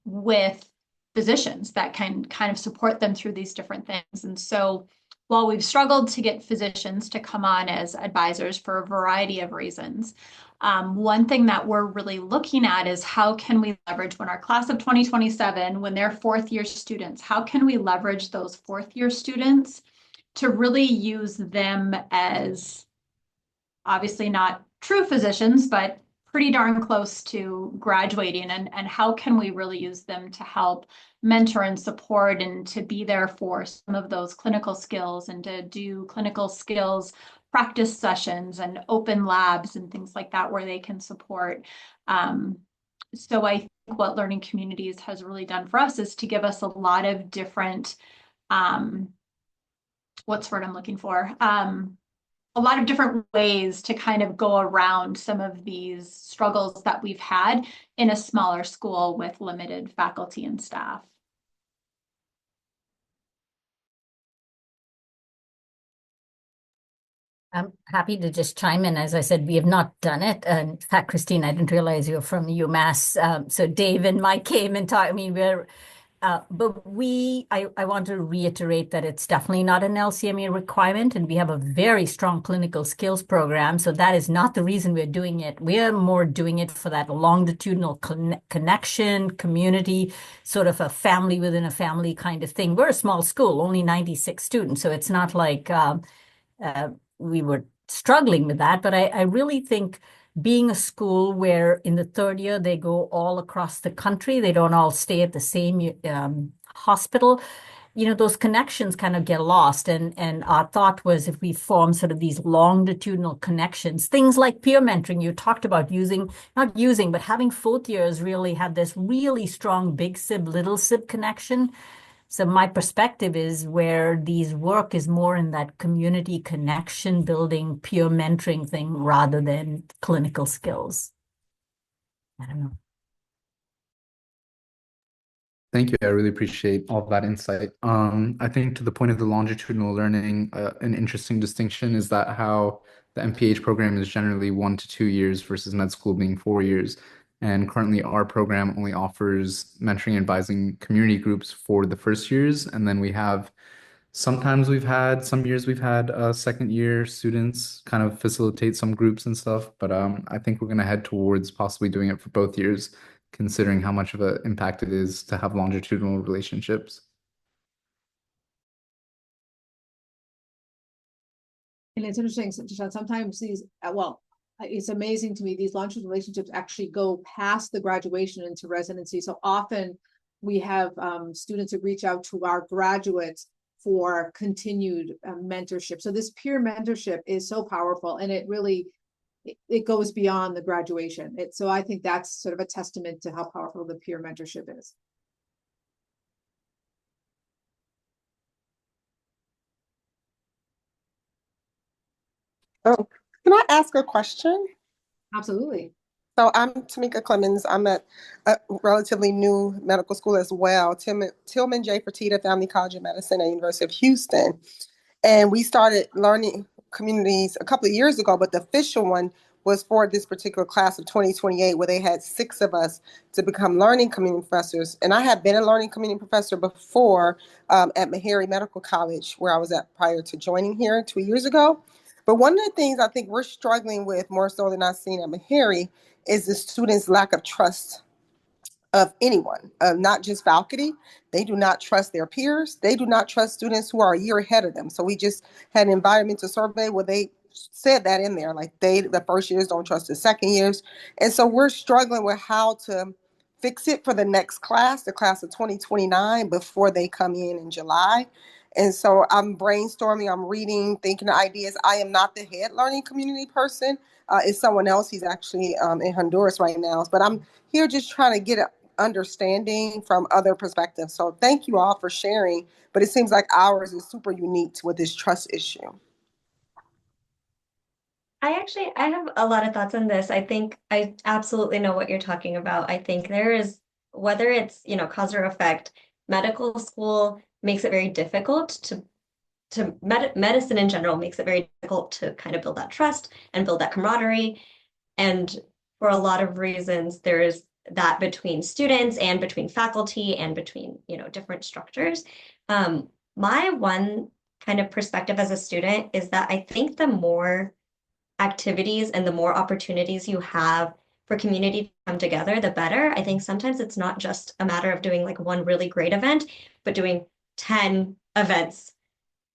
Speaker 5: with physicians that can kind of support them through these different things. And so while we've struggled to get physicians to come on as advisors for a variety of reasons, one thing that we're really looking at is how can we leverage, when our class of 2027, when they're fourth year students, how can we leverage those fourth year students to really use them as, obviously not true physicians, but pretty darn close to graduating, and how can we really use them to help mentor and support and to be there for some of those clinical skills and to do clinical skills practice sessions and open labs and things like that where they can support. So I think what Learning Communities has really done for us is to give us a lot of different, what's the word I'm looking for? A lot of different ways to kind of go around some of these struggles that we've had in a smaller school with limited faculty and staff.
Speaker 7: I'm happy to just chime in. As I said, we have not done it. In fact, Christine, I didn't realize you were from UMass. So Dave and Mike came and talked. I mean, but I want to reiterate that it's definitely not an LCME requirement, and we have a very strong clinical skills program. So that is not the reason we're doing it. We are more doing it for that longitudinal connection, community, sort of a family within a family kind of thing. We're a small school, only 96 students. So it's not like we were struggling with that. But I really think being a school where in the third year they go all across the country, they don't all stay at the same hospital, those connections kind of get lost. And our thought was, if we form sort of these longitudinal connections, things like peer mentoring you talked about, but having fourth years really had this really strong big sib, little sib connection. So my perspective is where these work is more in that community connection building, peer mentoring thing rather than clinical skills. I don't know.
Speaker 8: Thank you. I really appreciate all that insight. I think to the point of the longitudinal learning, an interesting distinction is that how the MPH program is generally 1 to 2 years versus med school being 4 years. And currently our program only offers mentoring and advising community groups for the first years. And then we have Sometimes some years we've had second year students kind of facilitate some groups and stuff, but I think we're gonna head towards possibly doing it for both years, considering how much of an impact it is to have longitudinal relationships.
Speaker 1: And it's interesting, sometimes these, it's amazing to me, these long-term relationships actually go past the graduation into residency. So often we have students that reach out to our graduates for continued mentorship. So this peer mentorship is so powerful, and it really, it goes beyond the graduation. So I think that's sort of a testament to how powerful the peer mentorship is.
Speaker 9: Oh, can I ask a question?
Speaker 1: Absolutely.
Speaker 9: So I'm Tamika Clemens. I'm at a relatively new medical school as well, Tillman J. Fertitta Family College of Medicine at University of Houston. And we started learning communities a couple of years ago, but the official one was for this particular class of 2028, where they had 6 of us to become learning community professors. And I had been a learning community professor before at Meharry Medical College, where I was at prior to joining here 2 years ago. But one of the things I think we're struggling with more so than I've seen at Meharry is the students' lack of trust of anyone, not just faculty. They do not trust their peers. They do not trust students who are a year ahead of them. So we just had an environmental survey where they said that in there, like the first years don't trust the second years. And so we're struggling with how to fix it for the next class, the class of 2029, before they come in July. And so I'm brainstorming, I'm reading, thinking of ideas. I am not the head learning community person. It's someone else. He's actually in Honduras right now. But I'm here just trying to get an understanding from other perspectives. So thank you all for sharing. But it seems like ours is super unique with this trust issue.
Speaker 6: I have a lot of thoughts on this. I think I absolutely know what you're talking about. I think there is, whether it's, cause or effect, medical school makes it very difficult medicine in general makes it very difficult to kind of build that trust and build that camaraderie. And for a lot of reasons, there is that between students and between faculty and between, different structures. My one kind of perspective as a student is that I think the more activities and the more opportunities you have for community to come together, the better. I think sometimes it's not just a matter of doing like one really great event, but doing 10 events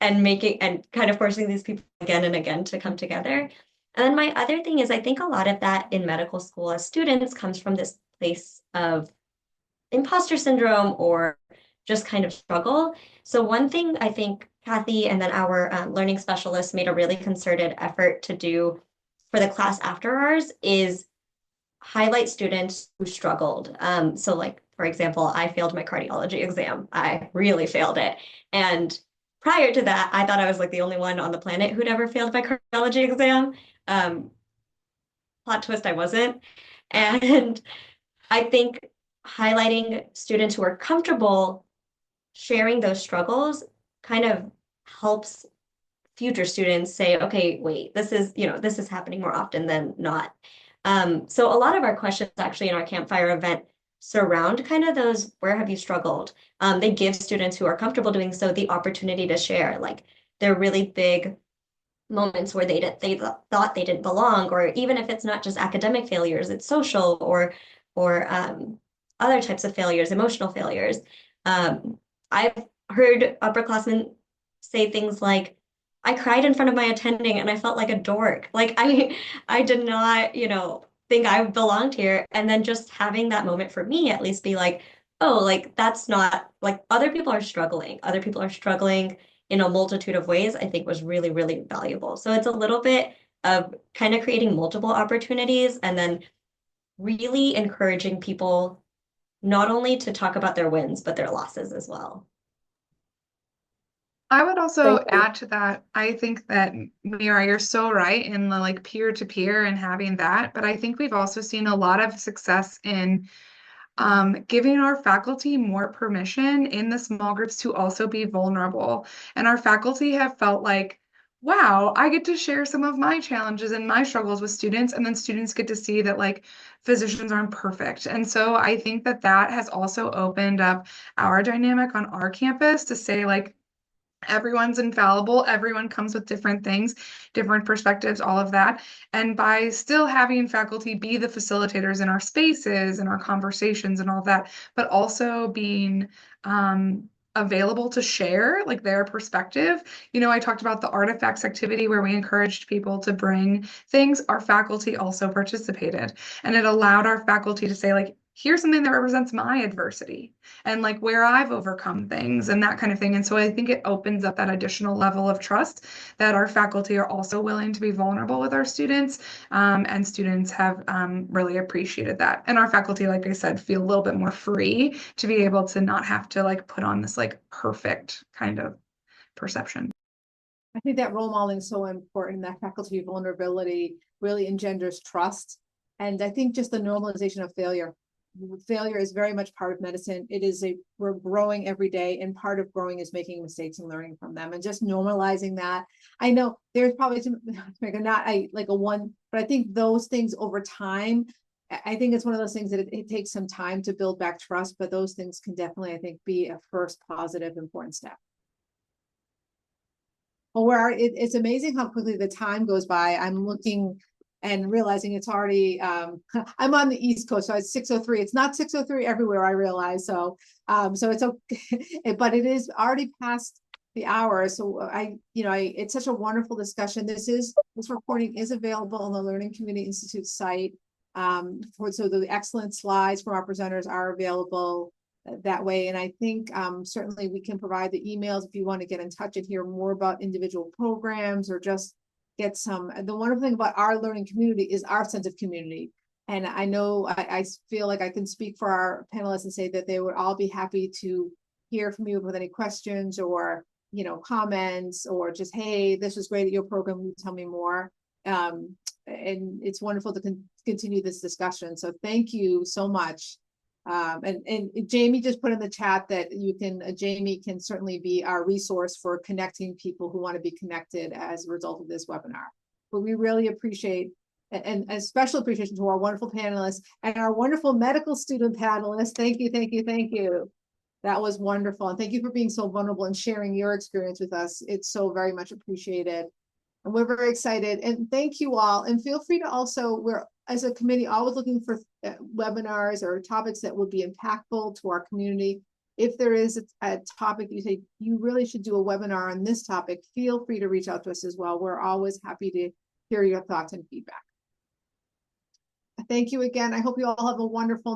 Speaker 6: and making and kind of forcing these people again and again to come together. And then my other thing is I think a lot of that in medical school as students comes from this place of imposter syndrome or just kind of struggle. So one thing I think Kathy and then our learning specialists made a really concerted effort to do for the class after ours is highlight students who struggled. So like, for example, I failed my cardiology exam. I really failed it. And prior to that, I thought I was like the only one on the planet who'd ever failed my cardiology exam. Plot twist, I wasn't. And I think highlighting students who are comfortable sharing those struggles kind of helps future students say, okay, wait, this is happening more often than not. So a lot of our questions actually in our campfire event surround kind of those, where have you struggled? They give students who are comfortable doing so the opportunity to share, like they're really big moments where they thought they didn't belong, or even if it's not just academic failures, it's social or other types of failures, emotional failures. I've heard upperclassmen say things like, I cried in front of my attending and I felt like a dork. Like I did not, think I belonged here. And then just having that moment for me at least be like, oh, like that's not like other people are struggling. Other people are struggling in a multitude of ways, I think was really, really valuable. So it's a little bit of kind of creating multiple opportunities and then really encouraging people not only to talk about their wins, but their losses as well.
Speaker 4: I would also
Speaker 9: Thank you.
Speaker 4: add to that. I think that Mira, you're so right in the like peer-to-peer and having that, but I think we've also seen a lot of success in giving our faculty more permission in the small groups to also be vulnerable. And our faculty have felt like, wow, I get to share some of my challenges and my struggles with students, and then students get to see that like physicians aren't perfect. And so I think that that has also opened up our dynamic on our campus to say like, Everyone's infallible. Everyone comes with different things, different perspectives, all of that. And by still having faculty be the facilitators in our spaces and our conversations and all that, but also being available to share like their perspective. You know, I talked about the artifacts activity where we encouraged people to bring things. Our faculty also participated, and it allowed our faculty to say, like, here's something that represents my adversity and like where I've overcome things and that kind of thing. And so I think it opens up that additional level of trust that our faculty are also willing to be vulnerable with our students. And students have really appreciated that. And our faculty, like I said, feel a little bit more free to be able to not have to like put on this like perfect kind of perception.
Speaker 1: I think that role modeling is so important. That faculty vulnerability really engenders trust. And I think just the normalization of failure. Failure is very much part of medicine. We're growing every day, and part of growing is making mistakes and learning from them, and just normalizing that. I know there's probably some, but I think those things over time, I think it's one of those things that it takes some time to build back trust, but those things can definitely, I think, be a first positive, important step. Well, it's amazing how quickly the time goes by. I'm looking and realizing it's already, I'm on the East Coast, so it's 6:03. It's not 6:03 everywhere, I realize. So it's okay, but it is already past the hour. So it's such a wonderful discussion. This recording is available on the Learning Community Institute site. So the excellent slides from our presenters are available that way. And I think certainly we can provide the emails if you want to get in touch and hear more about individual programs or just get some. The wonderful thing about our learning community is our sense of community. And I know I feel like I can speak for our panelists and say that they would all be happy to hear from you with any questions or comments, or just, hey, this was great at your program, can you tell me more? And it's wonderful to continue this discussion. So thank you so much. And Jamie just put in the chat that Jamie can certainly be our resource for connecting people who want to be connected as a result of this webinar. But we really appreciate, and a special appreciation to our wonderful panelists and our wonderful medical student panelists. Thank you, thank you, thank you. That was wonderful. And thank you for being so vulnerable and sharing your experience with us. It's so very much appreciated. And we're very excited. And thank you all. And feel free to also, we're as a committee always looking for webinars or topics that would be impactful to our community. If there is a topic you say you really should do a webinar on this topic, feel free to reach out to us as well. We're always happy to hear your thoughts and feedback. Thank you again. I hope you all have a wonderful